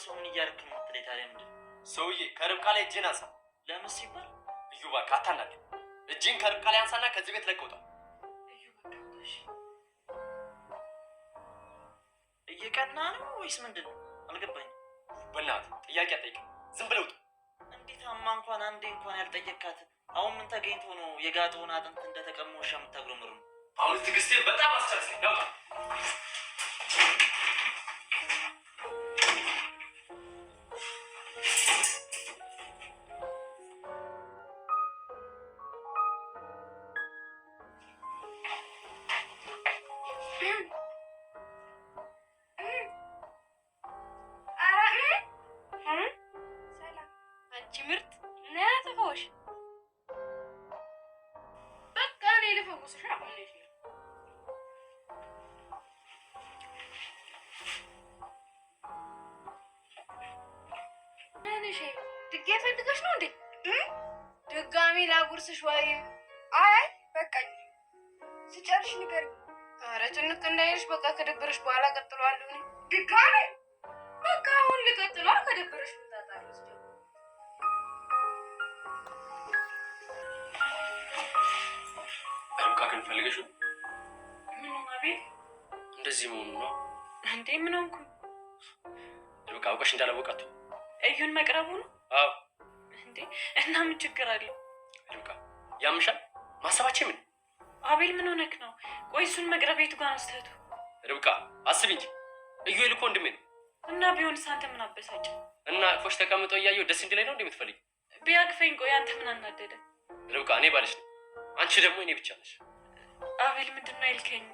ሰው ምን እያደረክ ነው የምትለኝ? ታዲያ ምንድን ነው? ሰውዬ ከርብቃ ላይ እጅን አንሳ። ለምን ሲባል? እዩ እባክህ አታናግር። እጅን ከርብቃ ላይ አንሳና ከዚህ ቤት ለቀህ ውጣ። እዩ በቃ እሺ። እየቀና ነው ወይስ ምንድን ነው? አልገባኝም። በእናትህ ጥያቄ አትጠይቅም፣ ዝም ብለህ ውጣ። እንዴት አማ እንኳን አንዴ እንኳን ያልጠየካት አሁን ምን ተገኝቶ ነው የጋጠውን አጥንት እንደተቀመመ ውሻ የምታጉረመርሙ? አሁን ትዕግስቴን በጣም አስጨርሰኝ። ያውጣ ድጋሚ ፈልገሽ ነው እንዴ? ድጋሚ ላጉርስሽ ወይ? አይ በቃኝ፣ ስጨርሽ ንገሪኝ። ኧረ ጭንቅ እንዳይልሽ፣ በቃ ከደበረሽ በኋላ ቀጥለዋለሁ። ድጋሚ በቃ አሁን ልቀጥሏ። ከደበረሽ ምታጣለሽ። ርብቃ ግን ፈልገሽው? ምን ሆነ ቤት? እንደዚህ መሆኑ ነው እንዴ? ምን ሆንኩ? ርብቃ አውቀሽ እንዳላወቃት እዩን መቅረቡ ነው? አዎ። እንዴ እና ምን ችግር አለው? ርብቃ ያምሻል? ማሰባችን ምን? አቤል ምን ሆነክ ነው? ቆይ እሱን መቅረብ የቱ ጋር ነው ስህተቱ? ርብቃ አስቢ እንጂ እዩ ልኮ ወንድሜ ነው። እና ቢሆንስ አንተ ምን አበሳጭ? እና አቅፎሽ ተቀምጦ እያየሁ ደስ እንዲለኝ ነው እንደምትፈልጊ? ቢያቅፈኝ ቆይ አንተ ምን አናደደ? ርብቃ እኔ ባልሽ ነው፣ አንቺ ደግሞ እኔ ብቻ ነሽ። አቤል ምንድን ነው ያልከኝ?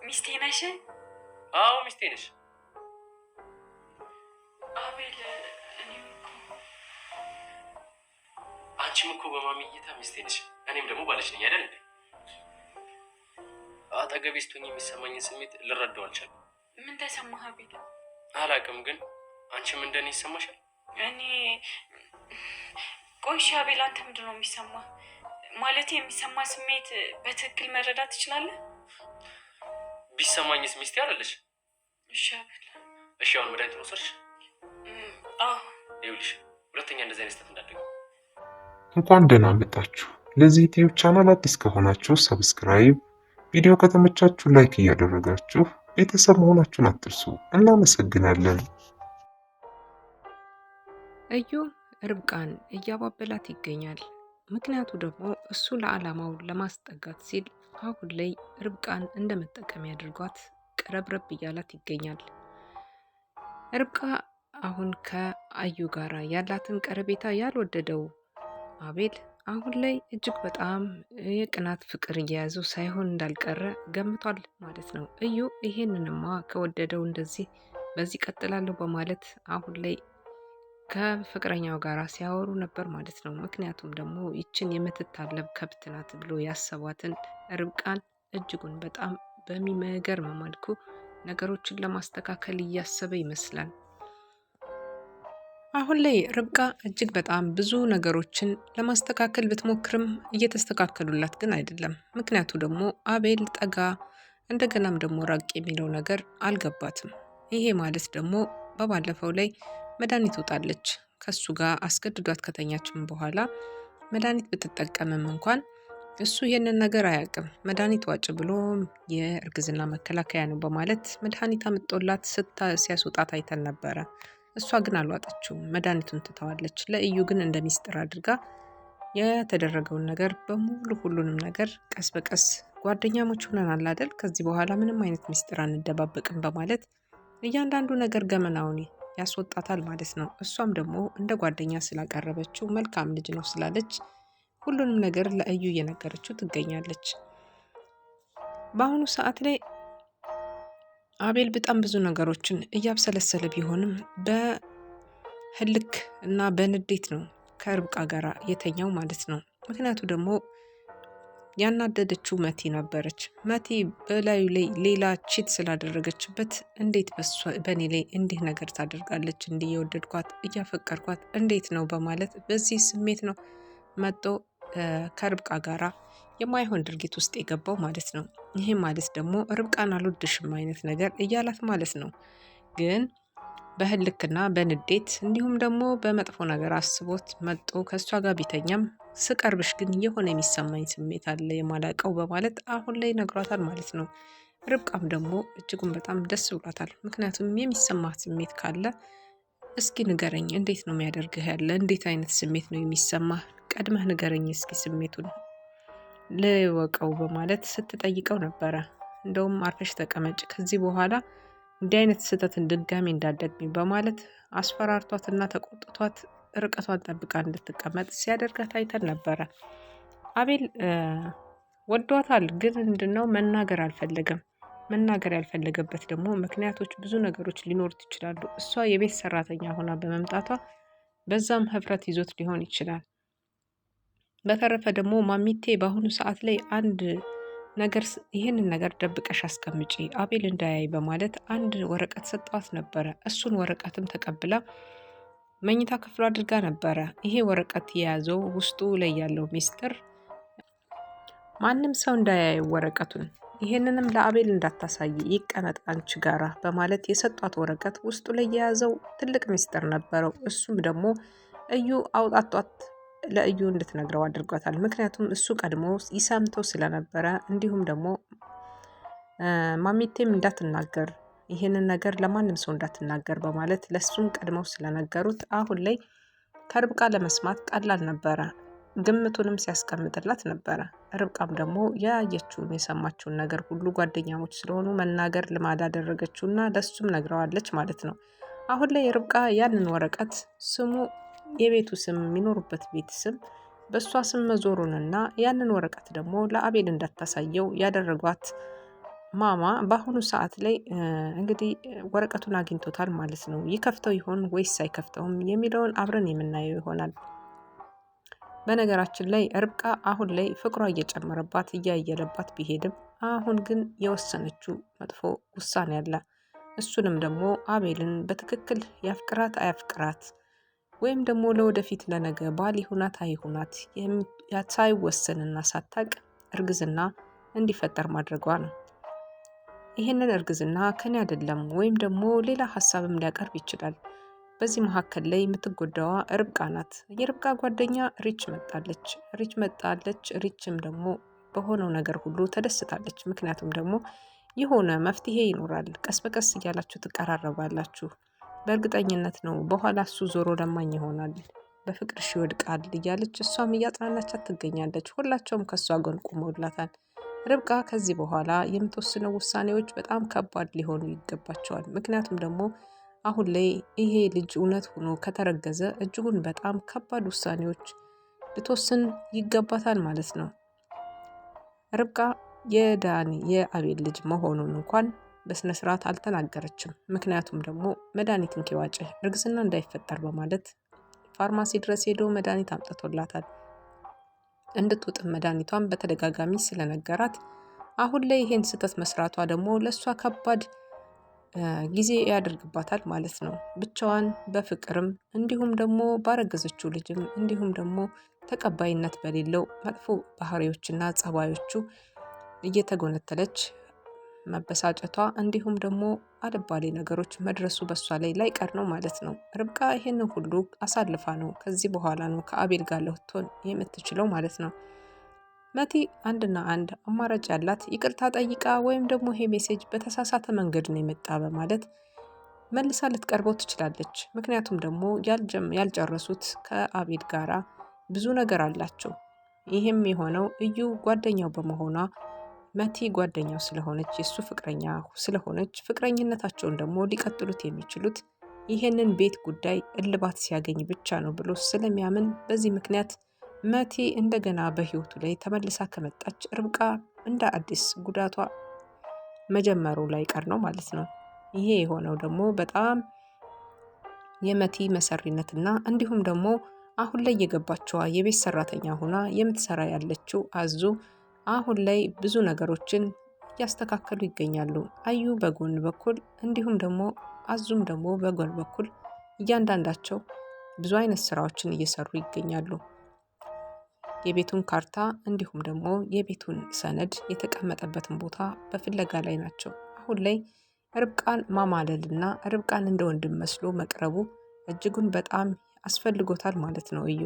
ሚስቴ ነሽ? አዎ ሚስቴ ነሽ። አቤል አንቺም እኮ በማሚ እይታ ሚስቴ ነሽ፣ እኔም ደግሞ ባልሽ ነኝ አይደል እንዴ? አጠገቤ ስትሆኚ የሚሰማኝን ስሜት ልረዳው አልቻልኩም። ምን ተሰማህ አቤል? አላውቅም፣ ግን አንቺም እንደኔ ይሰማሻል? እኔ ቆይ እሺ አቤል አንተ ምንድን ነው የሚሰማህ? ማለት የሚሰማ ስሜት በትክክል መረዳት ትችላለህ? ቢሰማኝስ ሚስቴ አይደለሽ? እሺ አቤል። እሺ አሁን መድኃኒት ነው ወሰድሽ? አዎ። ይኸውልሽ ሁለተኛ እንደዚህ አይነት ስህተት እንዳትደግሚ። እንኳን ደህና መጣችሁ። ለዚህ ዩቲዩብ ቻናል አዲስ ከሆናችሁ ሰብስክራይብ፣ ቪዲዮ ከተመቻችሁ ላይክ እያደረጋችሁ ቤተሰብ መሆናችሁን አትርሱ። እናመሰግናለን። እዩ ርብቃን እያባበላት ይገኛል። ምክንያቱ ደግሞ እሱ ለዓላማው ለማስጠጋት ሲል አሁን ላይ ርብቃን እንደ መጠቀሚያ አድርጓት ቀረብረብ እያላት ይገኛል። ርብቃ አሁን ከአዩ ጋራ ያላትን ቀረቤታ ያልወደደው አቤል አሁን ላይ እጅግ በጣም የቅናት ፍቅር እየያዘው ሳይሆን እንዳልቀረ ገምቷል ማለት ነው። እዩ ይሄንንማ ከወደደው እንደዚህ በዚህ ቀጥላለሁ በማለት አሁን ላይ ከፍቅረኛው ጋር ሲያወሩ ነበር ማለት ነው። ምክንያቱም ደግሞ ይችን የምትታለብ ከብት ናት ብሎ ያሰቧትን ርብቃን እጅጉን በጣም በሚገርም መልኩ ነገሮችን ለማስተካከል እያሰበ ይመስላል። አሁን ላይ ርብቃ እጅግ በጣም ብዙ ነገሮችን ለማስተካከል ብትሞክርም እየተስተካከሉላት ግን አይደለም። ምክንያቱ ደግሞ አቤል ጠጋ እንደገናም ደግሞ ራቅ የሚለው ነገር አልገባትም። ይሄ ማለት ደግሞ በባለፈው ላይ መድኃኒት ውጣለች ከሱ ጋር አስገድዷት ከተኛችም በኋላ መድኃኒት ብትጠቀምም እንኳን እሱ ይህንን ነገር አያውቅም። መድኃኒት ዋጭ ብሎ የእርግዝና መከላከያ ነው በማለት መድኃኒት አምጦላት ሲያስወጣት አይተን ነበረ። እሷ ግን አልዋጠችውም፣ መድኃኒቱን ትተዋለች። ለእዩ ግን እንደ ሚስጥር አድርጋ የተደረገውን ነገር በሙሉ ሁሉንም ነገር ቀስ በቀስ ጓደኛሞች ሆነናል አይደል፣ ከዚህ በኋላ ምንም አይነት ሚስጥር አንደባበቅም በማለት እያንዳንዱ ነገር ገመናውን ያስወጣታል ማለት ነው። እሷም ደግሞ እንደ ጓደኛ ስላቀረበችው መልካም ልጅ ነው ስላለች ሁሉንም ነገር ለእዩ እየነገረችው ትገኛለች። በአሁኑ ሰዓት ላይ አቤል በጣም ብዙ ነገሮችን እያብሰለሰለ ቢሆንም በህልክ እና በንዴት ነው ከርብቃ ጋር የተኛው ማለት ነው። ምክንያቱ ደግሞ ያናደደችው መቲ ነበረች። መቲ በላዩ ላይ ሌላ ቺት ስላደረገችበት እንዴት በእኔ ላይ እንዲህ ነገር ታደርጋለች? እንዲህ የወደድኳት እያፈቀርኳት እንዴት ነው በማለት በዚህ ስሜት ነው መጦ ከርብቃ ጋራ የማይሆን ድርጊት ውስጥ የገባው ማለት ነው። ይሄ ማለት ደግሞ ርብቃን አልወድሽም አይነት ነገር እያላት ማለት ነው። ግን በህልክና በንዴት እንዲሁም ደግሞ በመጥፎ ነገር አስቦት መጥቶ ከእሷ ጋር ቢተኛም ስቀርብሽ ግን የሆነ የሚሰማኝ ስሜት አለ የማላውቀው በማለት አሁን ላይ ነግሯታል ማለት ነው። ርብቃም ደግሞ እጅጉን በጣም ደስ ብሏታል። ምክንያቱም የሚሰማት ስሜት ካለ እስኪ ንገረኝ፣ እንዴት ነው የሚያደርግህ ያለ እንዴት አይነት ስሜት ነው የሚሰማህ? ቀድመህ ንገረኝ እስኪ ስሜቱን ልወቀው በማለት ስትጠይቀው ነበረ። እንደውም አርፈሽ ተቀመጭ፣ ከዚህ በኋላ እንዲህ አይነት ስህተትን ድጋሚ እንዳትደግሚ በማለት አስፈራርቷትና ተቆጥቷት ርቀቷን ጠብቃ እንድትቀመጥ ሲያደርጋት አይተን ነበረ። አቤል ወዷታል፣ ግን ምንድነው መናገር አልፈለገም። መናገር ያልፈለገበት ደግሞ ምክንያቶች ብዙ ነገሮች ሊኖሩት ይችላሉ። እሷ የቤት ሰራተኛ ሆና በመምጣቷ በዛም ህፍረት ይዞት ሊሆን ይችላል። በተረፈ ደግሞ ማሚቴ በአሁኑ ሰዓት ላይ አንድ ነገር ይህንን ነገር ደብቀሽ አስቀምጪ አቤል እንዳያይ በማለት አንድ ወረቀት ሰጠዋት ነበረ። እሱን ወረቀትም ተቀብላ መኝታ ክፍሉ አድርጋ ነበረ። ይሄ ወረቀት የያዘው ውስጡ ላይ ያለው ሚስጥር ማንም ሰው እንዳያየው ወረቀቱን ይሄንንም ለአቤል እንዳታሳይ ይቀመጥ አንቺ ጋራ በማለት የሰጧት ወረቀት ውስጡ ላይ የያዘው ትልቅ ሚስጥር ነበረው። እሱም ደግሞ እዩ አውጣቷት ለእዩ እንድትነግረው አድርጓታል። ምክንያቱም እሱ ቀድሞ ይሰምተው ስለነበረ እንዲሁም ደግሞ ማሚቴም እንዳትናገር ይህንን ነገር ለማንም ሰው እንዳትናገር በማለት ለሱም ቀድመው ስለነገሩት አሁን ላይ ከርብቃ ለመስማት ቀላል ነበረ። ግምቱንም ሲያስቀምጥላት ነበረ። ርብቃም ደግሞ ያየችውን የሰማችውን ነገር ሁሉ ጓደኛሞች ስለሆኑ መናገር ልማድ አደረገችውና ለሱም ነግረዋለች ማለት ነው። አሁን ላይ ርብቃ ያንን ወረቀት ስሙ የቤቱ ስም የሚኖሩበት ቤት ስም በእሷ ስም መዞሩንና ያንን ወረቀት ደግሞ ለአቤል እንዳታሳየው ያደረጓት ማማ በአሁኑ ሰዓት ላይ እንግዲህ ወረቀቱን አግኝቶታል ማለት ነው። ይከፍተው ይሆን ወይስ አይከፍተውም የሚለውን አብረን የምናየው ይሆናል። በነገራችን ላይ ርብቃ አሁን ላይ ፍቅሯ እየጨመረባት እያየለባት ቢሄድም አሁን ግን የወሰነችው መጥፎ ውሳኔ አለ። እሱንም ደግሞ አቤልን በትክክል ያፍቅራት አያፍቅራት ወይም ደግሞ ለወደፊት ለነገ ባል ይሁናት አይሁናት ሳይወሰንና ሳታቅ እርግዝና እንዲፈጠር ማድረጓ ነው። ይህንን እርግዝና ከኔ አይደለም ወይም ደግሞ ሌላ ሀሳብም ሊያቀርብ ይችላል። በዚህ መካከል ላይ የምትጎዳዋ ርብቃ ናት። የርብቃ ጓደኛ ሪች መጣለች። ሪችም ደግሞ በሆነው ነገር ሁሉ ተደስታለች። ምክንያቱም ደግሞ የሆነ መፍትሄ ይኖራል። ቀስ በቀስ እያላችሁ ትቀራረባላችሁ። በእርግጠኝነት ነው በኋላ እሱ ዞሮ ለማኝ ይሆናል፣ በፍቅርሽ ይወድቃል እያለች እሷም እያጽናናቻት ትገኛለች። ሁላቸውም ከእሷ ጎን ቆመውላታል። ርብቃ ከዚህ በኋላ የምትወስነው ውሳኔዎች በጣም ከባድ ሊሆኑ ይገባቸዋል። ምክንያቱም ደግሞ አሁን ላይ ይሄ ልጅ እውነት ሆኖ ከተረገዘ እጅጉን በጣም ከባድ ውሳኔዎች ልትወስን ይገባታል ማለት ነው። ርብቃ የአቤል ልጅ መሆኑን እንኳን በስነ ስርዓት አልተናገረችም። ምክንያቱም ደግሞ መድኃኒትን ኪዋጭ እርግዝና እንዳይፈጠር በማለት ፋርማሲ ድረስ ሄዶ መድኃኒት አምጥቶላታል። እንድትውጥም መድኃኒቷን በተደጋጋሚ ስለነገራት አሁን ላይ ይሄን ስህተት መስራቷ ደግሞ ለእሷ ከባድ ጊዜ ያደርግባታል ማለት ነው። ብቻዋን በፍቅርም እንዲሁም ደግሞ ባረገዘችው ልጅም እንዲሁም ደግሞ ተቀባይነት በሌለው መጥፎ ባህሪዎችና ጸባዮቹ እየተጎነተለች መበሳጨቷ እንዲሁም ደግሞ አልባሌ ነገሮች መድረሱ በሷ ላይ ላይቀር ነው ማለት ነው። ርብቃ ይሄንን ሁሉ አሳልፋ ነው ከዚህ በኋላ ነው ከአቤል ጋር ልትሆን የምትችለው ማለት ነው። መቲ አንድና አንድ አማራጭ ያላት ይቅርታ ጠይቃ ወይም ደግሞ ይሄ ሜሴጅ በተሳሳተ መንገድ ነው የመጣ በማለት መልሳ ልትቀርበው ትችላለች። ምክንያቱም ደግሞ ያልጨረሱት ከአቤል ጋራ ብዙ ነገር አላቸው። ይህም የሆነው እዩ ጓደኛው በመሆኗ መቲ ጓደኛው ስለሆነች የሱ ፍቅረኛ ስለሆነች ፍቅረኝነታቸውን ደግሞ ሊቀጥሉት የሚችሉት ይሄንን ቤት ጉዳይ እልባት ሲያገኝ ብቻ ነው ብሎ ስለሚያምን በዚህ ምክንያት መቲ እንደገና በህይወቱ ላይ ተመልሳ ከመጣች ርብቃ እንደ አዲስ ጉዳቷ መጀመሩ ላይ ቀር ነው ማለት ነው። ይሄ የሆነው ደግሞ በጣም የመቲ መሰሪነትና እንዲሁም ደግሞ አሁን ላይ የገባችዋ የቤት ሰራተኛ ሆና የምትሰራ ያለችው አዙ አሁን ላይ ብዙ ነገሮችን እያስተካከሉ ይገኛሉ። አዩ በጎን በኩል እንዲሁም ደግሞ አዙም ደግሞ በጎን በኩል እያንዳንዳቸው ብዙ አይነት ስራዎችን እየሰሩ ይገኛሉ። የቤቱን ካርታ እንዲሁም ደግሞ የቤቱን ሰነድ የተቀመጠበትን ቦታ በፍለጋ ላይ ናቸው። አሁን ላይ ርብቃን ማማለልና ርብቃን እንደ ወንድም መስሎ መቅረቡ እጅጉን በጣም አስፈልጎታል ማለት ነው እዩ።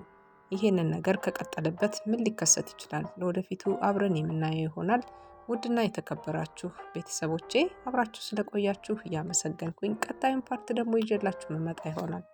ይሄንን ነገር ከቀጠለበት ምን ሊከሰት ይችላል? ለወደፊቱ አብረን የምናየው ይሆናል። ውድና የተከበራችሁ ቤተሰቦቼ አብራችሁ ስለቆያችሁ እያመሰገንኩኝ ቀጣዩን ፓርት ደግሞ ይዤላችሁ መመጣ ይሆናል።